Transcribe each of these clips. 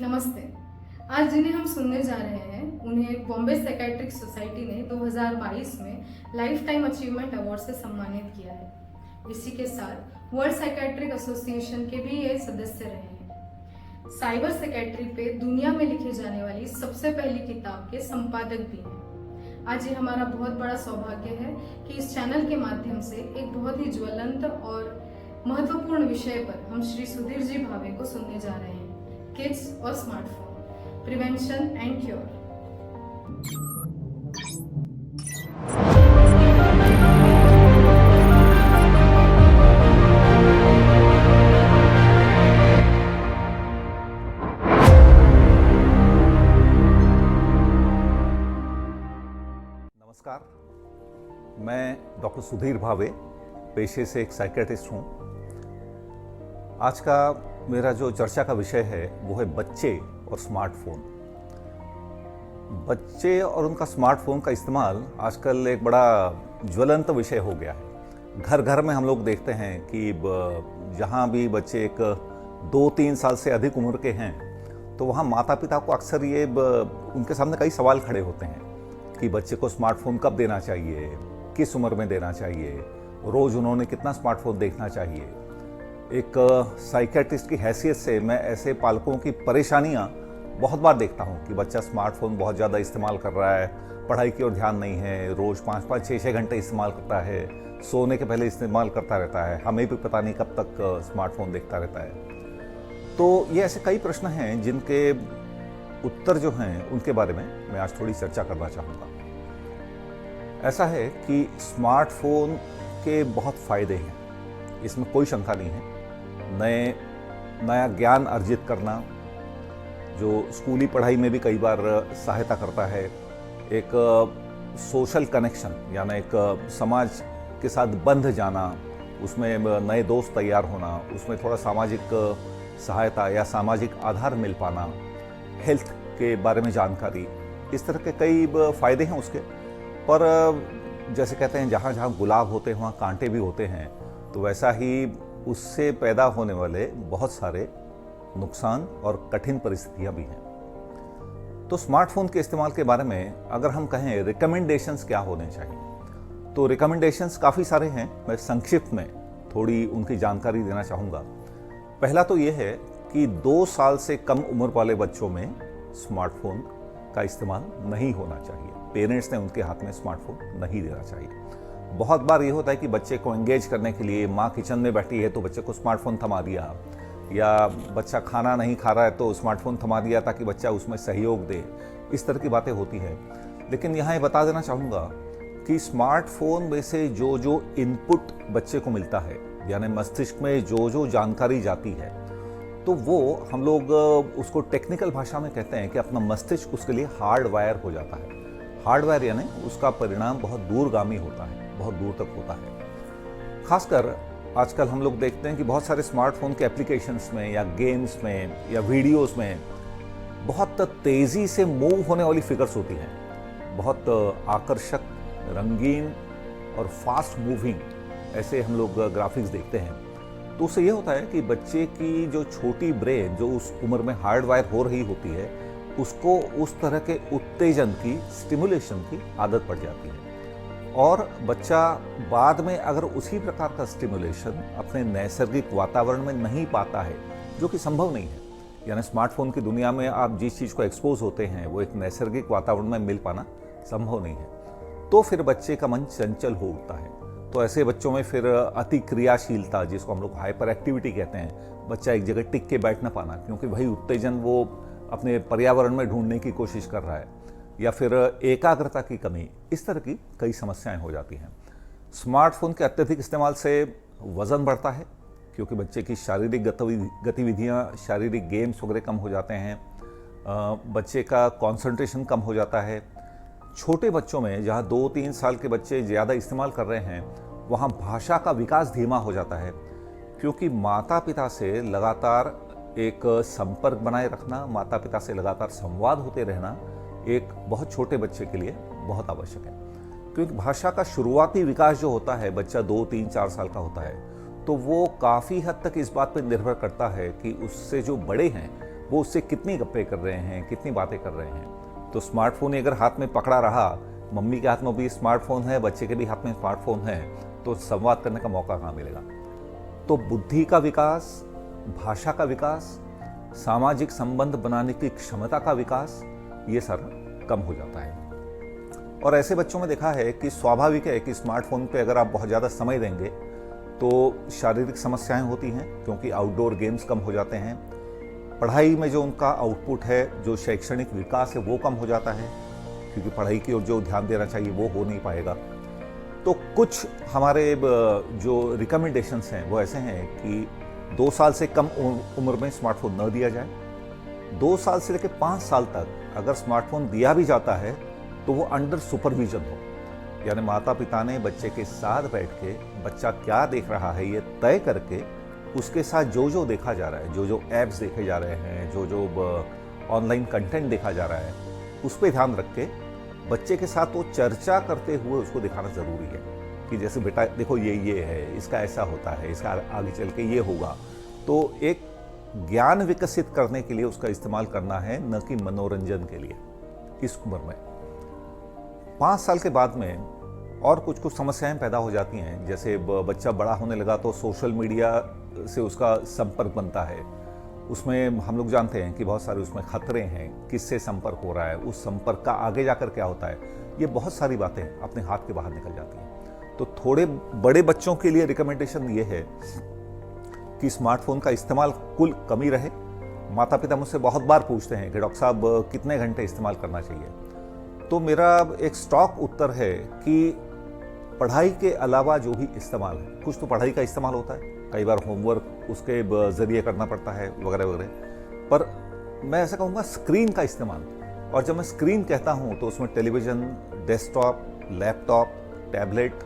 नमस्ते। आज जिन्हें हम सुनने जा रहे हैं उन्हें बॉम्बे साइकियाट्रिक सोसाइटी ने 2022 में लाइफ टाइम अचीवमेंट अवार्ड से सम्मानित किया है। इसी के साथ वर्ल्ड साइकियाट्रिक एसोसिएशन के भी ये सदस्य रहे हैं। साइबर साइकियाट्री पे दुनिया में लिखी जाने वाली सबसे पहली किताब के संपादक भी हैं। आज ये हमारा बहुत बड़ा सौभाग्य है कि इस चैनल के माध्यम से एक बहुत ही ज्वलंत और महत्वपूर्ण विषय पर हम श्री सुधीर जी भावे को सुनने जा रहे हैं। किड्स और स्मार्टफोन, प्रिवेंशन एंड क्योर। नमस्कार, मैं डॉक्टर सुधीर भावे पेशे से एक साइकियाट्रिस्ट हूँ। आज का मेरा जो चर्चा का विषय है वो है बच्चे और स्मार्टफोन। बच्चे और उनका स्मार्टफोन का इस्तेमाल आजकल एक बड़ा ज्वलंत विषय हो गया है। घर घर में हम लोग देखते हैं कि जहाँ भी बच्चे एक 2-3 साल से अधिक उम्र के हैं तो वहाँ माता पिता को अक्सर ये उनके सामने कई सवाल खड़े होते हैं कि बच्चे को स्मार्टफोन कब देना चाहिए, किस उम्र में देना चाहिए, रोज़ उन्होंने कितना स्मार्टफोन देखना चाहिए। एक साइकियाट्रिस्ट की हैसियत से मैं ऐसे पालकों की परेशानियां बहुत बार देखता हूं कि बच्चा स्मार्टफोन बहुत ज़्यादा इस्तेमाल कर रहा है, पढ़ाई की ओर ध्यान नहीं है, रोज़ 5-5, 6-6 घंटे इस्तेमाल करता है, सोने के पहले इस्तेमाल करता रहता है, हमें भी पता नहीं कब तक स्मार्टफोन देखता रहता है। तो ये ऐसे कई प्रश्न हैं जिनके उत्तर जो हैं उनके बारे में मैं आज थोड़ी चर्चा करना चाहूँगा। ऐसा है कि स्मार्टफोन के बहुत फ़ायदे हैं, इसमें कोई शंका नहीं है। नया ज्ञान अर्जित करना जो स्कूली पढ़ाई में भी कई बार सहायता करता है, एक सोशल कनेक्शन यानी एक समाज के साथ बंध जाना, उसमें नए दोस्त तैयार होना, उसमें थोड़ा सामाजिक सहायता या सामाजिक आधार मिल पाना, हेल्थ के बारे में जानकारी, इस तरह के कई फ़ायदे हैं उसके। पर जैसे कहते हैं जहाँ जहाँ गुलाब होते हैं वहाँ कांटे भी होते हैं, तो वैसा ही उससे पैदा होने वाले बहुत सारे नुकसान और कठिन परिस्थितियां भी हैं। तो स्मार्टफोन के इस्तेमाल के बारे में अगर हम कहें रिकमेंडेशंस क्या होने चाहिए, तो रिकमेंडेशंस काफ़ी सारे हैं। मैं संक्षिप्त में थोड़ी उनकी जानकारी देना चाहूँगा। पहला तो ये है कि 2 साल से कम उम्र वाले बच्चों में स्मार्टफोन का इस्तेमाल नहीं होना चाहिए। पेरेंट्स ने उनके हाथ में स्मार्टफोन नहीं देना चाहिए। बहुत बार ये होता है कि बच्चे को एंगेज करने के लिए माँ किचन में बैठी है तो बच्चे को स्मार्टफोन थमा दिया, या बच्चा खाना नहीं खा रहा है तो स्मार्टफोन थमा दिया ताकि बच्चा उसमें सहयोग दे। इस तरह की बातें होती है। लेकिन यहाँ ये बता देना चाहूँगा कि स्मार्टफोन में से जो जो इनपुट बच्चे को मिलता है, यानी मस्तिष्क में जो जो जानकारी जाती है, तो वो हम लोग उसको टेक्निकल भाषा में कहते हैं कि अपना मस्तिष्क उसके लिए हार्ड वायर हो जाता है। हार्ड वायर यानी उसका परिणाम बहुत दूरगामी होता है, बहुत दूर तक होता है। खासकर आजकल हम लोग देखते हैं कि बहुत सारे स्मार्टफोन के एप्लीकेशंस में या गेम्स में या वीडियोस में बहुत तेज़ी से मूव होने वाली फिगर्स होती हैं, बहुत आकर्षक, रंगीन और फास्ट मूविंग ऐसे हम लोग ग्राफिक्स देखते हैं। तो उससे ये होता है कि बच्चे की जो छोटी ब्रेन जो उस उम्र में हार्ड वायर हो रही होती है, उसको उस तरह के उत्तेजन की, स्टिमुलेशन की आदत पड़ जाती है। और बच्चा बाद में अगर उसी प्रकार का स्टिमुलेशन अपने नैसर्गिक वातावरण में नहीं पाता है, जो कि संभव नहीं है, यानी स्मार्टफोन की दुनिया में आप जिस चीज़ को एक्सपोज होते हैं वो एक नैसर्गिक वातावरण में मिल पाना संभव नहीं है, तो फिर बच्चे का मन चंचल हो उठता है। तो ऐसे बच्चों में फिर अति क्रियाशीलता, जिसको हम लोग हाइपर एक्टिविटी कहते हैं, बच्चा एक जगह टिक के बैठ ना पाना क्योंकि वही उत्तेजन वो अपने पर्यावरण में ढूंढने की कोशिश कर रहा है, या फिर एकाग्रता की कमी, इस तरह की कई समस्याएं हो जाती हैं। स्मार्टफोन के अत्यधिक इस्तेमाल से वज़न बढ़ता है क्योंकि बच्चे की शारीरिक गतिविधियां, शारीरिक गेम्स वगैरह कम हो जाते हैं, बच्चे का कंसंट्रेशन कम हो जाता है। छोटे बच्चों में जहां 2-3 साल के बच्चे ज़्यादा इस्तेमाल कर रहे हैं, वहां भाषा का विकास धीमा हो जाता है क्योंकि माता पिता से लगातार एक संपर्क बनाए रखना, माता पिता से लगातार संवाद होते रहना एक बहुत छोटे बच्चे के लिए बहुत आवश्यक है। क्योंकि भाषा का शुरुआती विकास जो होता है, बच्चा 2, 3, 4 साल का होता है, तो वो काफ़ी हद तक इस बात पर निर्भर करता है कि उससे जो बड़े हैं वो उससे कितनी गप्पे कर रहे हैं, कितनी बातें कर रहे हैं। तो स्मार्टफोन अगर हाथ में पकड़ा रहा, मम्मी के हाथ में भी स्मार्टफोन है, बच्चे के भी हाथ में स्मार्टफोन है, तो संवाद करने का मौका कहाँ मिलेगा। तो बुद्धि का विकास, भाषा का विकास, सामाजिक संबंध बनाने की क्षमता का विकास, ये सारा कम हो जाता है। और ऐसे बच्चों में देखा है कि स्वाभाविक है कि स्मार्टफोन पे अगर आप बहुत ज़्यादा समय देंगे तो शारीरिक समस्याएं होती हैं, क्योंकि आउटडोर गेम्स कम हो जाते हैं। पढ़ाई में जो उनका आउटपुट है, जो शैक्षणिक विकास है, वो कम हो जाता है, क्योंकि पढ़ाई की ओर जो ध्यान देना चाहिए वो हो नहीं पाएगा। तो कुछ हमारे जो रिकमेंडेशंस हैं वो ऐसे हैं कि 2 साल से कम उम्र में स्मार्टफोन न दिया जाए। 2 साल से लेकर 5 साल तक अगर स्मार्टफोन दिया भी जाता है तो वो अंडर सुपरविजन हो, यानी माता पिता ने बच्चे के साथ बैठ के बच्चा क्या देख रहा है ये तय करके उसके साथ जो जो देखा जा रहा है, जो जो ऐप्स देखे जा रहे हैं, जो जो ऑनलाइन कंटेंट देखा जा रहा है, उस पर ध्यान रख के बच्चे के साथ वो चर्चा करते हुए उसको दिखाना ज़रूरी है कि जैसे बेटा देखो ये है, इसका ऐसा होता है, इसका आगे चल के ये होगा। तो एक ज्ञान विकसित करने के लिए उसका इस्तेमाल करना है, न कि मनोरंजन के लिए इस उम्र में। 5 साल के बाद में और कुछ समस्याएं पैदा हो जाती हैं, जैसे बच्चा बड़ा होने लगा तो सोशल मीडिया से उसका संपर्क बनता है। उसमें हम लोग जानते हैं कि बहुत सारे उसमें खतरे हैं, किससे संपर्क हो रहा है, उस संपर्क का आगे जाकर क्या होता है, ये बहुत सारी बातें अपने हाथ के बाहर निकल जाती हैं। तो थोड़े बड़े बच्चों के लिए रिकमेंडेशन ये है कि स्मार्टफोन का इस्तेमाल कुल कम ही रहे। माता पिता मुझसे बहुत बार पूछते हैं कि डॉक्टर साहब कितने घंटे इस्तेमाल करना चाहिए। तो मेरा एक स्टॉक उत्तर है कि पढ़ाई के अलावा जो भी इस्तेमाल है, कुछ तो पढ़ाई का इस्तेमाल होता है, कई बार होमवर्क उसके ज़रिए करना पड़ता है वगैरह वगैरह, पर मैं ऐसा कहूँगा स्क्रीन का इस्तेमाल। और जब मैं स्क्रीन कहता हूँ तो उसमें television, desktop, laptop, tablet,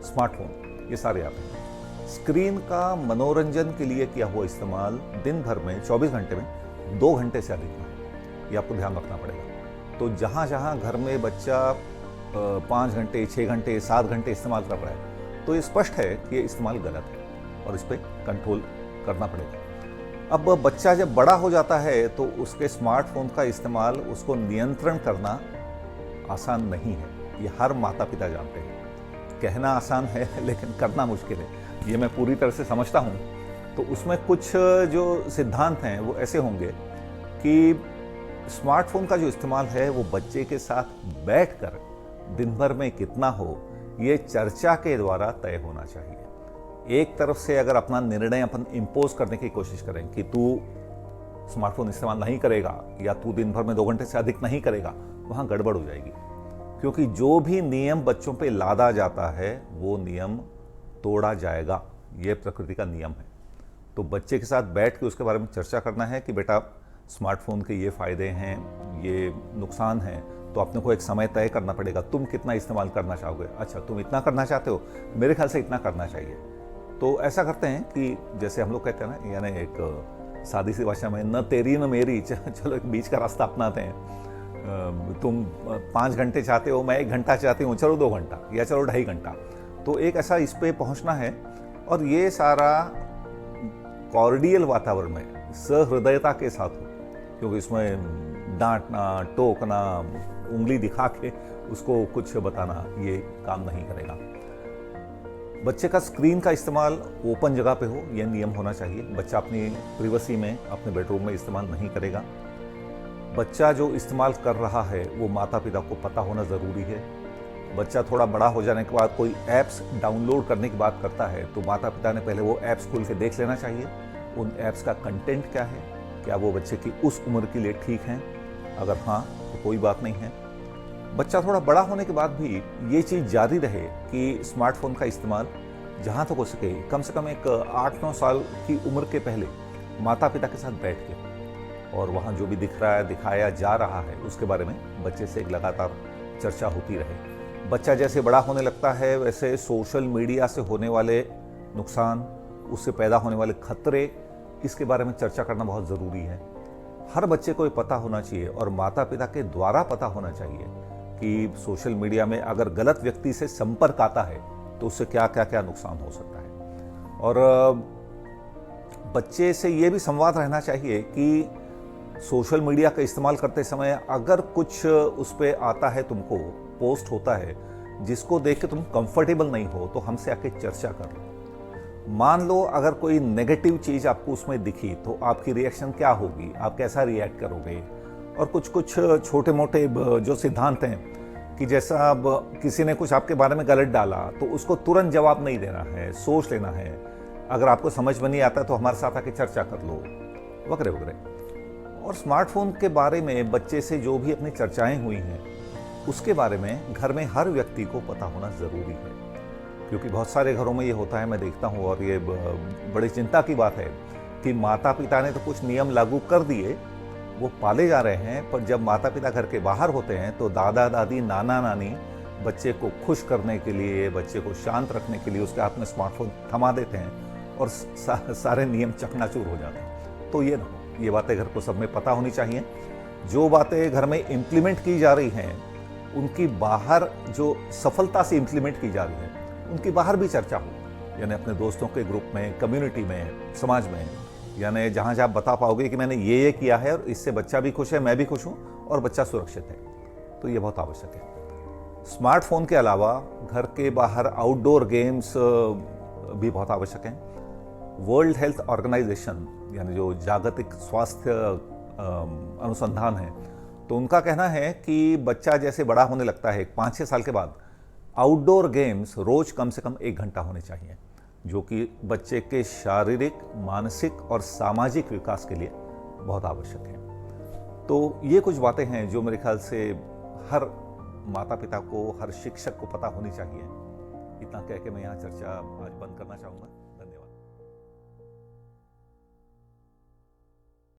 smartphone, ये सारे आते हैं। स्क्रीन का मनोरंजन के लिए किया हुआ इस्तेमाल दिन भर में 24 घंटे में 2 घंटे से अधिक है, ये आपको ध्यान रखना पड़ेगा। तो जहाँ जहाँ घर में बच्चा 5 घंटे, 6 घंटे, 7 घंटे इस्तेमाल कर रहा है, तो ये स्पष्ट है कि ये इस्तेमाल गलत है और इस पर कंट्रोल करना पड़ेगा। अब बच्चा जब बड़ा हो जाता है तो उसके स्मार्टफोन का इस्तेमाल, उसको नियंत्रण करना आसान नहीं है, ये हर माता पिता जानते हैं। कहना आसान है लेकिन करना मुश्किल है, ये मैं पूरी तरह से समझता हूँ। तो उसमें कुछ जो सिद्धांत हैं वो ऐसे होंगे कि स्मार्टफोन का जो इस्तेमाल है वो बच्चे के साथ बैठकर दिन भर में कितना हो, ये चर्चा के द्वारा तय होना चाहिए। एक तरफ से अगर अपना निर्णय अपन इम्पोज करने की कोशिश करें कि तू स्मार्टफोन इस्तेमाल नहीं करेगा या तू दिन भर में 2 घंटे से अधिक नहीं करेगा, वहाँ गड़बड़ हो जाएगी। क्योंकि जो भी नियम बच्चों पे लादा जाता है वो नियम तोड़ा जाएगा, ये प्रकृति का नियम है। तो बच्चे के साथ बैठ के उसके बारे में चर्चा करना है कि बेटा स्मार्टफोन के ये फ़ायदे हैं, ये नुकसान हैं, तो अपने को एक समय तय करना पड़ेगा। तुम कितना इस्तेमाल करना चाहोगे? अच्छा, तुम इतना करना चाहते हो, मेरे ख्याल से इतना करना चाहिए। तो ऐसा करते हैं कि जैसे हम लोग कहते हैं ना, यानी एक सादी सी भाषा में, न तेरी न मेरी, चलो एक बीच का रास्ता अपनाते हैं। तुम 5 घंटे चाहते हो, मैं 1 घंटा चाहती हूँ, चलो 2 घंटा या चलो 2.5 घंटा। तो एक ऐसा इस पे पहुँचना है, और ये सारा कॉर्डियल वातावरण में सहृदयता के साथ हो, क्योंकि इसमें डांटना, टोकना, उंगली दिखा के उसको कुछ बताना, ये काम नहीं करेगा। बच्चे का स्क्रीन का इस्तेमाल ओपन जगह पे हो, यह नियम होना चाहिए। बच्चा अपनी प्रिवेसी में, अपने बेडरूम में इस्तेमाल नहीं करेगा। बच्चा जो इस्तेमाल कर रहा है वो माता पिता को पता होना ज़रूरी है। बच्चा थोड़ा बड़ा हो जाने के बाद कोई ऐप्स डाउनलोड करने की बात करता है तो माता पिता ने पहले वो ऐप्स खोल के देख लेना चाहिए, उन ऐप्स का कंटेंट क्या है, क्या वो बच्चे की उस उम्र के लिए ठीक हैं। अगर हाँ तो कोई बात नहीं है। बच्चा थोड़ा बड़ा होने के बाद भी ये चीज़ जारी रहे कि स्मार्टफोन का इस्तेमाल जहाँ तक हो सके कम से कम एक 8-9 साल की उम्र के पहले माता पिता के साथ बैठ के, और वहाँ जो भी दिख रहा है, दिखाया जा रहा है, उसके बारे में बच्चे से एक लगातार चर्चा होती रहे। बच्चा जैसे बड़ा होने लगता है वैसे सोशल मीडिया से होने वाले नुकसान, उससे पैदा होने वाले खतरे, इसके बारे में चर्चा करना बहुत ज़रूरी है। हर बच्चे को ये पता होना चाहिए और माता पिता के द्वारा पता होना चाहिए कि सोशल मीडिया में अगर गलत व्यक्ति से संपर्क आता है तो उससे क्या क्या क्या नुकसान हो सकता है। और बच्चे से ये भी संवाद रहना चाहिए कि सोशल मीडिया का इस्तेमाल करते समय अगर कुछ उस पर आता है, तुमको पोस्ट होता है जिसको देख के तुम कंफर्टेबल नहीं हो, तो हमसे आके चर्चा कर लो। मान लो अगर कोई नेगेटिव चीज़ आपको उसमें दिखी तो आपकी रिएक्शन क्या होगी, आप कैसा रिएक्ट करोगे। और कुछ कुछ छोटे मोटे जो सिद्धांत हैं कि जैसा अब किसी ने कुछ आपके बारे में गलत डाला तो उसको तुरंत जवाब नहीं देना है, सोच लेना है। अगर आपको समझ में नहीं आता तो हमारे साथ आके चर्चा कर लो, वगैरह वगैरह। और स्मार्टफोन के बारे में बच्चे से जो भी अपनी चर्चाएं हुई हैं उसके बारे में घर में हर व्यक्ति को पता होना ज़रूरी है, क्योंकि बहुत सारे घरों में ये होता है, मैं देखता हूँ, और ये बड़ी चिंता की बात है कि माता पिता ने तो कुछ नियम लागू कर दिए, वो पाले जा रहे हैं, पर जब माता पिता घर के बाहर होते हैं तो दादा दादी नाना नानी बच्चे को खुश करने के लिए, बच्चे को शांत रखने के लिए उसके हाथ में स्मार्टफोन थमा देते हैं और सारे नियम चकनाचूर हो जाते हैं। तो ये ना हो, ये बातें घर को सब में पता होनी चाहिए। जो बातें घर में इम्प्लीमेंट की जा रही हैं उनकी बाहर, जो सफलता से इम्प्लीमेंट की जा रही है उनकी बाहर भी चर्चा हो, यानी अपने दोस्तों के ग्रुप में, कम्युनिटी में, समाज में, यानी जहाँ जहाँ बता पाओगे कि मैंने ये किया है और इससे बच्चा भी खुश है, मैं भी खुश हूँ और बच्चा सुरक्षित है, तो ये बहुत आवश्यक है। स्मार्टफोन के अलावा घर के बाहर आउटडोर गेम्स भी बहुत आवश्यक हैं। वर्ल्ड हेल्थ ऑर्गेनाइजेशन, यानी जो जागतिक स्वास्थ्य अनुसंधान है, तो उनका कहना है कि बच्चा जैसे बड़ा होने लगता है 5-6 साल के बाद, आउटडोर गेम्स रोज कम से कम 1 घंटा होने चाहिए, जो कि बच्चे के शारीरिक, मानसिक और सामाजिक विकास के लिए बहुत आवश्यक है। तो ये कुछ बातें हैं जो मेरे ख्याल से हर माता पिता को, हर शिक्षक को पता होनी चाहिए। इतना कह के मैं यहाँ चर्चा आज बंद करना चाहूँगा।